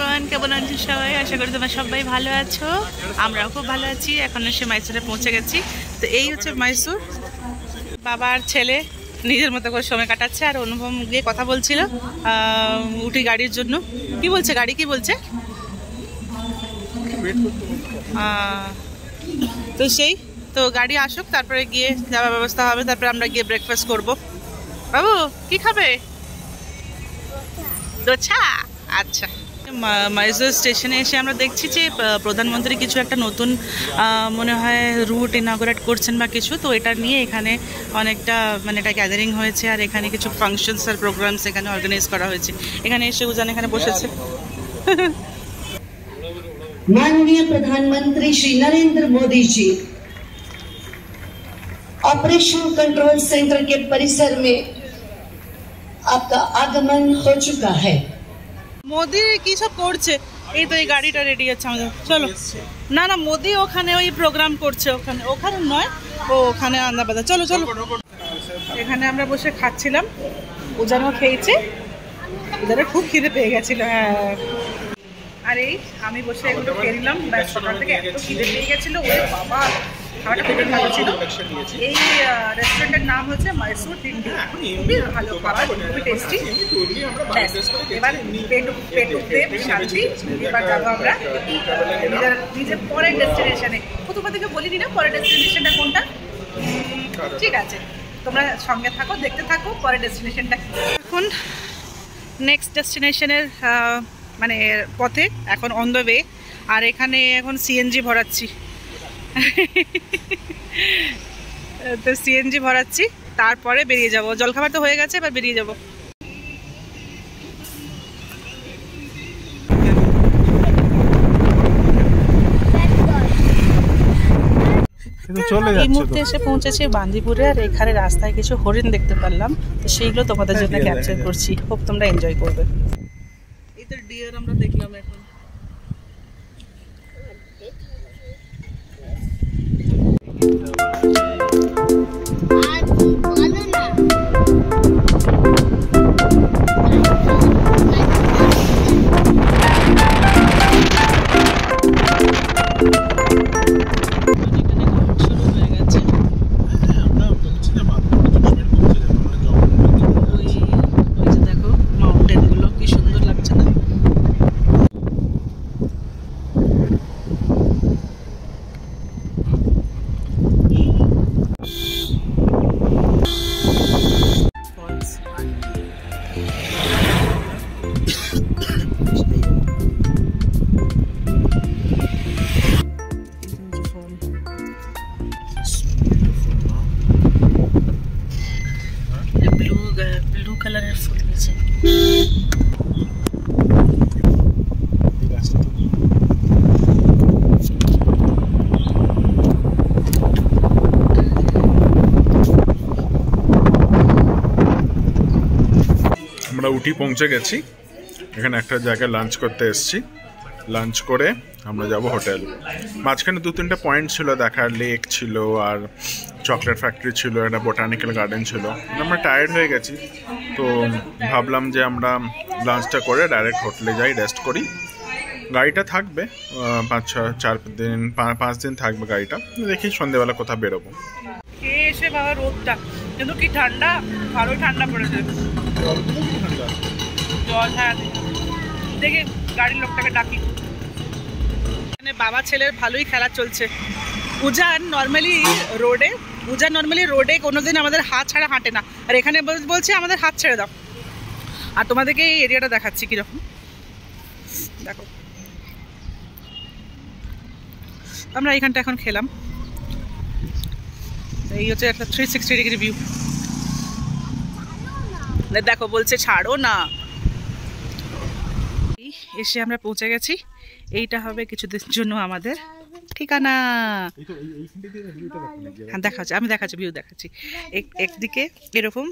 Everyone, কেমন আছো সবাই? আশা করি তোমরা সবাই ভালো আছো। আমরাও খুব ভালো আছি। এখন এসে মাইসুরে পৌঁছে গেছি। তো এই হচ্ছে মাইসুর। বাবা আর ছেলে নিজের মতো করে সময় কাটাচ্ছে, আর অনুপম গিয়ে কথা বলছিল উটি গাড়ির জন্য। কি বলছে গাড়ি, কি বলছে? তো সেই তো গাড়ি আসুক, তারপরে গিয়ে যাওয়ার ব্যবস্থা হবে, তারপরে আমরা গিয়ে ব্রেকফাস্ট করব। বাবু কি খাবে? দোচা। আচ্ছা, মাইজোর স্টেশনে এসে আমরা দেখছি যে প্রধানমন্ত্রী কিছু একটা নতুন মনে হয় রুট ইনঅগ্রেট করছেন বা কিছু, তো এটা নিয়ে এখানে অনেকটা মানে এটা গ্যাদারিং হয়েছে, আর এখানে কিছু ফাংশনস আর প্রোগ্রামস এখানে অর্গানাইজ করা হয়েছে। এখানে এসে উজান এখানে বসেছে। माननीय प्रधानमंत्री Shri Narendra Modi ji operation control centre के परिसर में आपका आगमन हो चुका है। মোদি কি সব করছে? এই তো এই গাড়িটা রেডি আছে আমাদের, চলো। না না, মোদি ওখানে ওই প্রোগ্রাম করছে, ওখানে ওখানে নয়, ও ওখানে আন্দাবাদা। চলো চলো, এখানে আমরা বসে খাচ্ছিলাম, উজানও খেয়েছে, উজানের খুব খিদে পেয়ে গেছিল। হ্যাঁ, আর এই আমি বসে এগুলো খেয়ে নিলাম। ব্যাস, সকাল থেকে এত খিদে পেয়ে গেছিলো, ওরে বাবা, খাবারটা খুবই ভালো ছিল। এই রেস্টুরেন্টের নাম হচ্ছে মাইসুর তিন্ডি, খুবই ভালো খাবার, খুবই টেস্টি। এবার পেটুতে শান্তি। এবার যাবো আমরা নিজের পরের ডেস্টিনেশনে। প্রথম থেকে বলিনি না পরের ডেস্টিনেশনটা কোনটা। ঠিক আছে, তোমরা সঙ্গে থাকো, দেখতে থাকো পরের ডেস্টিনেশনটা। এখন নেক্সট ডেস্টিনেশনের মানে পথে, এখন অন দ্য ওয়ে। আর এখানে এখন সিএনজি ভরাচ্ছি। তো সিএনজি ভরাচ্ছি, তারপরে বেরিয়ে যাব। জলখাবার তো হয়ে গেছে, এবার বেরিয়ে যাব। এই মুহূর্তে এসে পৌঁছেছি বান্দিপুরে, আর এখানে রাস্তায় কিছু হরিণ দেখতে পারলাম, তো সেইগুলো তোমাদের জন্য ক্যাপচার করছি। হোপ তোমরা এনজয় করবে। এই তো ডিয়ার আমরা দেখলাম এখন। ব্লু কালারের ফুল আছে। আমরা উটি পৌঁছে গেছি। এখানে একটা জায়গায় লাঞ্চ করতে এসেছি। লাঞ্চ করে আমরা যাব হোটেল। মাঝখানে 2-3টা পয়েন্ট ছিল দেখার, লেক ছিল, আর চকলেট ফ্যাক্টরি ছিল, একটা বোটানিক্যাল গার্ডেন ছিল। আমরা টায়ার্ড হয়ে গেছি, তো ভাবলাম যে আমরা লাঞ্চটা করে ডাইরেক্ট হোটেলে যাই, রেস্ট করি। গাড়িটা থাকবে 5 দিন থাকবে গাড়িটা। দেখি সন্ধ্যেবেলা কোথাও বেরোবো। এসে বাবা রোদটা কিন্তু কি ঠান্ডা, ভালোই ঠান্ডা পড়েছে। জল, হ্যাঁ, দেখে গাড়ির লোকটাকে ডাকি। এখানে বাবা ছেলের ভালোই খেলা চলছে। উজান নর্মালি রোডে কোনোদিন আমাদের হাত ছাড়া হাঁটে না, আর এখানে বলছে আমাদের হাত ছেড়ে দাও। আর তোমাদেরকে এই এরিয়াটা দেখাচ্ছি কিরকম, দেখো। আমরা এইখানটা এখন খেলাম। এই হচ্ছে একটা 360 ডিগ্রি ভিউ। দেখো বলছে ছাড়ো না। এসে আমরা পৌঁছে গেছি। এইটা হবে কিছুদিনের জন্য আমাদের ঠিকানা। হ্যাঁ, দেখাচ্ছি, আমি দেখাচ্ছি, ভিউ দেখাচ্ছি। একদিকে এরকম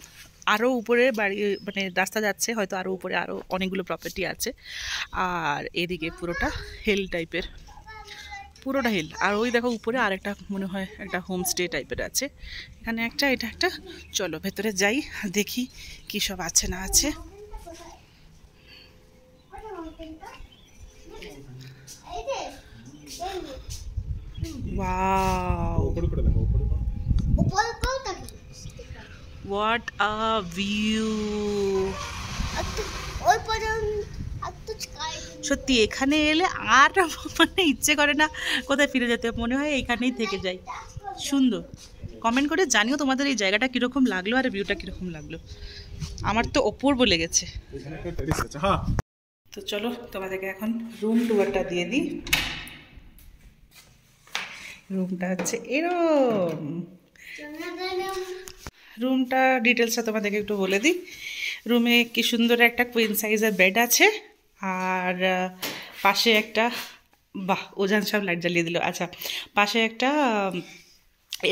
আরও উপরে বাড়ি, মানে রাস্তা যাচ্ছে, হয়তো আরও উপরে আরও অনেকগুলো প্রপার্টি আছে। আর এদিকে পুরোটা হিল টাইপের, পুরোটা হিল। আর ওই দেখো উপরে আর একটা মনে হয় একটা হোমস্টে টাইপের আছে। এখানে একটা, এটা একটা। চলো ভেতরে যাই, দেখি কি সব আছে না আছে। Wow, what a view. সত্যি এখানে এলে আর মানে ইচ্ছে করে না কোথায় ফিরে যেতে, মনে হয় এইখানেই থেকে যাই। সুন্দর। কমেন্ট করে জানিও তোমাদের এই জায়গাটা কিরকম লাগলো আর ভিউটা কিরকম লাগলো। আমার তো অপূর্ব লেগেছে। তো চলো তোমাদেরকে এখন রুম টুয়ারটা দিয়ে দিই। রুমটা হচ্ছে এরম। রুমটা ডিটেলসটা তোমাদেরকে একটু বলে দিই। রুমে কি সুন্দর একটা কুইন সাইজের বেড আছে, আর পাশে একটা, বাহ ওজান সব লাইট জ্বালিয়ে দিল। আচ্ছা, পাশে একটা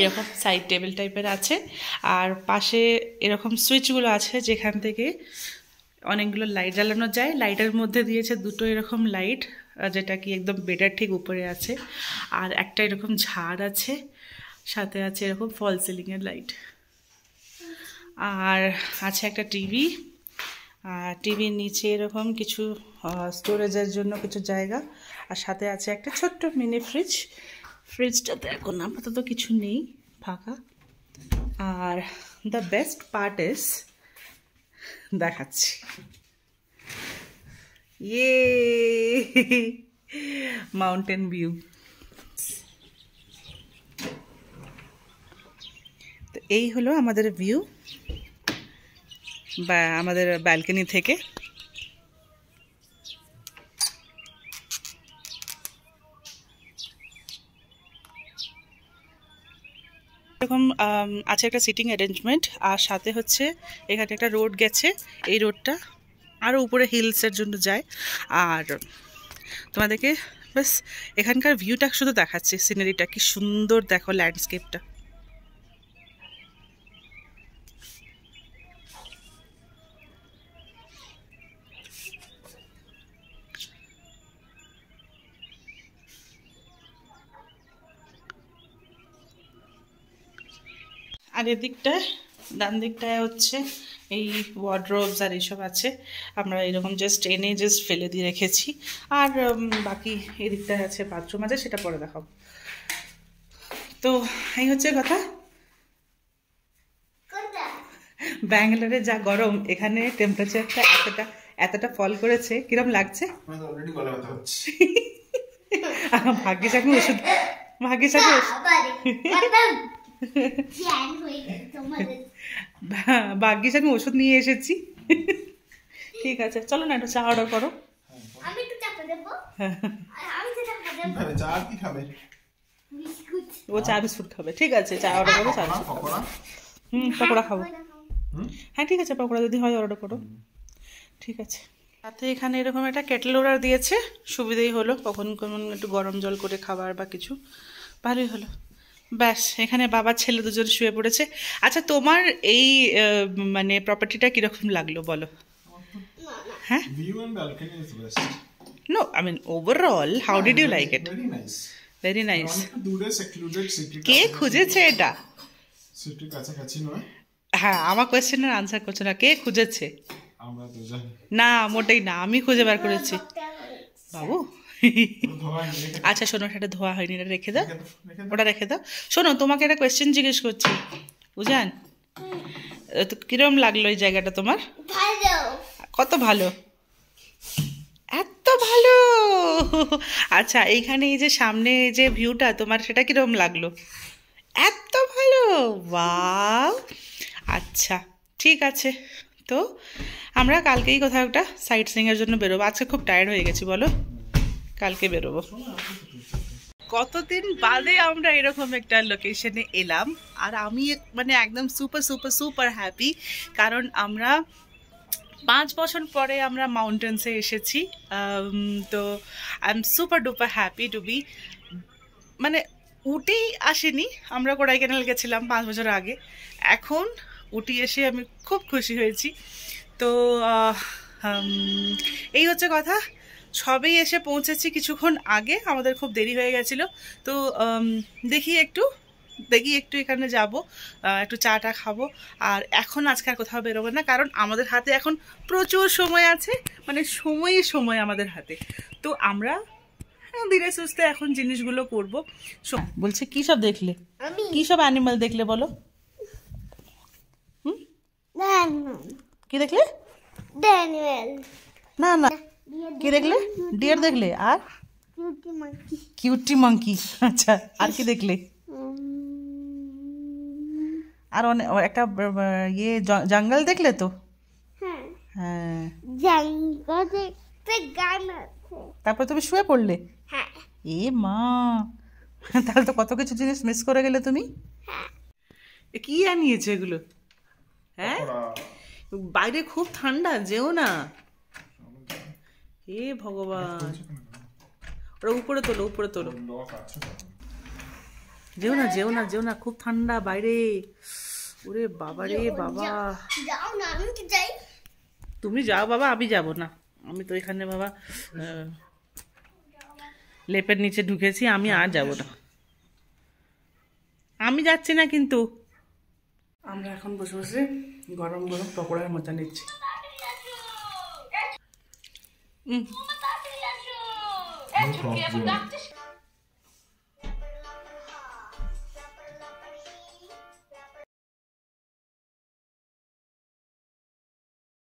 এরকম সাইড টেবিল টাইপের আছে, আর পাশে এরকম সুইচগুলো আছে যেখান থেকে অনেকগুলো লাইট জ্বালানো যায়। লাইটের মধ্যে দিয়েছে দুটো এরকম লাইট, যেটা কি একদম বেডের ঠিক উপরে আছে, আর একটা এরকম ঝাড় আছে, সাথে আছে এরকম ফল সিলিংয়ের লাইট, আর আছে একটা টিভি। আর টিভির নিচে এরকম কিছু স্টোরেজের জন্য কিছু জায়গা, আর সাথে আছে একটা ছোট্ট মিনি ফ্রিজ। ফ্রিজটাতে এখন আপাতত কিছু নেই, ফাঁকা। Are the best part is, দেখাচ্ছি, ইয়ে মাউন্টেন ভিউ। তো এই হলো আমাদের ভিউ বা আমাদের ব্যালকনি থেকে। এরকম আছে একটা সিটিং অ্যারেঞ্জমেন্ট, আর সাথে হচ্ছে এখানে একটা রোড গেছে। এই রোডটা আরও উপরে হিলসের জন্য যায়। আর তোমাদেরকে বাস এখানকার ভিউটা শুধু দেখাচ্ছি, সিনারিটা কি সুন্দর দেখো, ল্যান্ডস্কেপটা। আর এদিকটায় ডান দিকটায় হচ্ছে এই ওয়ার্ড্রোবস আর এইসব আছে, আমরা এরকম জাস্ট এনে জাস্ট ফেলে দিয়ে রেখেছি। আর বাকি এদিকটায় আছে বাথরুম আছে, সেটা পরে দেখাবো। তো এই হচ্ছে কথা। ব্যাঙ্গালোরে যা গরম, এখানে টেম্পারেচারটা এতটা ফল করেছে, কিরম লাগছে? ভাগ্যিস আমি ওষুধ ভাগ্যিস আমি ওষুধ নিয়ে এসেছি। ঠিক আছে, চলো না একটু চা অর্ডার করো। ও চা বিস্কুট খাবে, ঠিক আছে চা অর্ডার করো। চা বিস্কুট পকোড়া খাবো। হ্যাঁ ঠিক আছে, পকোড়া যদি হয় অর্ডার করো। ঠিক আছে। সাথে এখানে এরকম একটা কেটল অর্ডার দিয়েছে, সুবিধেই হলো, কখন একটু গরম জল করে খাবার বা কিছু, ভালোই হলো। ব্যাস, এখানে বাবা ছেলে দুজন শুয়ে পড়েছে। আচ্ছা, তোমার এই মানে প্রপার্টিটা কিরকম লাগলো বলো? হ্যাঁ, no I mean overall how did you like it? Very nice. কে খুঁজেছে এটা? হ্যাঁ, আমার কোয়েশ্চেনের আনসার করছো না, কে খুঁজেছে? না মোটেই না, আমি খুঁজে বার করেছি বাবু। আচ্ছা শোনো, সেটা ধোয়া হয়নি, এটা রেখে দাও, ওটা রেখে দাও। শোনো, তোমাকে একটা কোয়েশ্চেন জিজ্ঞেস করছি, বুঝান তো কিরম লাগলো এই জায়গাটা তোমার? কত ভালো, এত ভালো। আচ্ছা, এইখানে এই যে সামনে যে ভিউটা তোমার, সেটা কিরম লাগলো? এত ভালো, ওয়াও। আচ্ছা ঠিক আছে, তো আমরা কালকেই কোথাও একটা সাইট সিইংয়ের জন্য বেরোবো। আজকে খুব টায়ার্ড হয়ে গেছি, বলো, কালকে বেরোবো। কতদিন বাদে আমরা এরকম একটা লোকেশনে এলাম, আর আমি মানে একদম সুপার সুপার সুপার হ্যাপি, কারণ আমরা 5 বছর পরে আমরা মাউন্টেন্সে এসেছি। তো I am super duper happy to be, মানে উটি আসেনি, আমরা কোডাইকানাল গেছিলাম 5 বছর আগে, এখন উটি এসে আমি খুব খুশি হয়েছি। তো এই হচ্ছে কথা, সবেই এসে পৌঁছেছি কিছুক্ষণ আগে, আমাদের খুব দেরি হয়ে গেছিলো। তো দেখি একটু এখানে যাব, একটু চাটা খাবো। আর এখন আজকে আর কোথাও বেরোবো না, কারণ আমাদের হাতে এখন প্রচুর সময় আছে, মানে সময় আমাদের হাতে। তো আমরা ধীরে সুস্থে এখন জিনিসগুলো করবো। বলছে কি সব দেখলে, কি সব অ্যানিমাল দেখলে বলো? কি দেখলে? না না, কি দেখলে? ডিয়ার দেখলে, আর কিউটি মাঙ্কি। আচ্ছা, আর কি দেখলে? আর অনেক একটা ইয়ে জঙ্গল দেখলে তো? হ্যাঁ, তারপর তুমি শুয়ে পড়লে? এ মা, তাহলে তো কত কিছু জিনিস মিস করে গেলে তুমি। কি আনিয়েছে এগুলো? হ্যাঁ, বাইরে খুব ঠান্ডা, যেও না। হে ভগবান, ওরা উপরে তোলো, উপরে তোলো। যেও না, যেও না, যেও না, খুব ঠান্ডা বাইরে। ওরে বাবা রে বাবা, তুমি যাও বাবা, আমি যাব না। আমি তো এখানে বাবা লেপের নিচে ঢুকেছি, আমি আর যাব না। আমি যাচ্ছি না কিন্তু। আমরা এখন বসে বসে গরম গরম পকোড়ার মজা নিচ্ছি।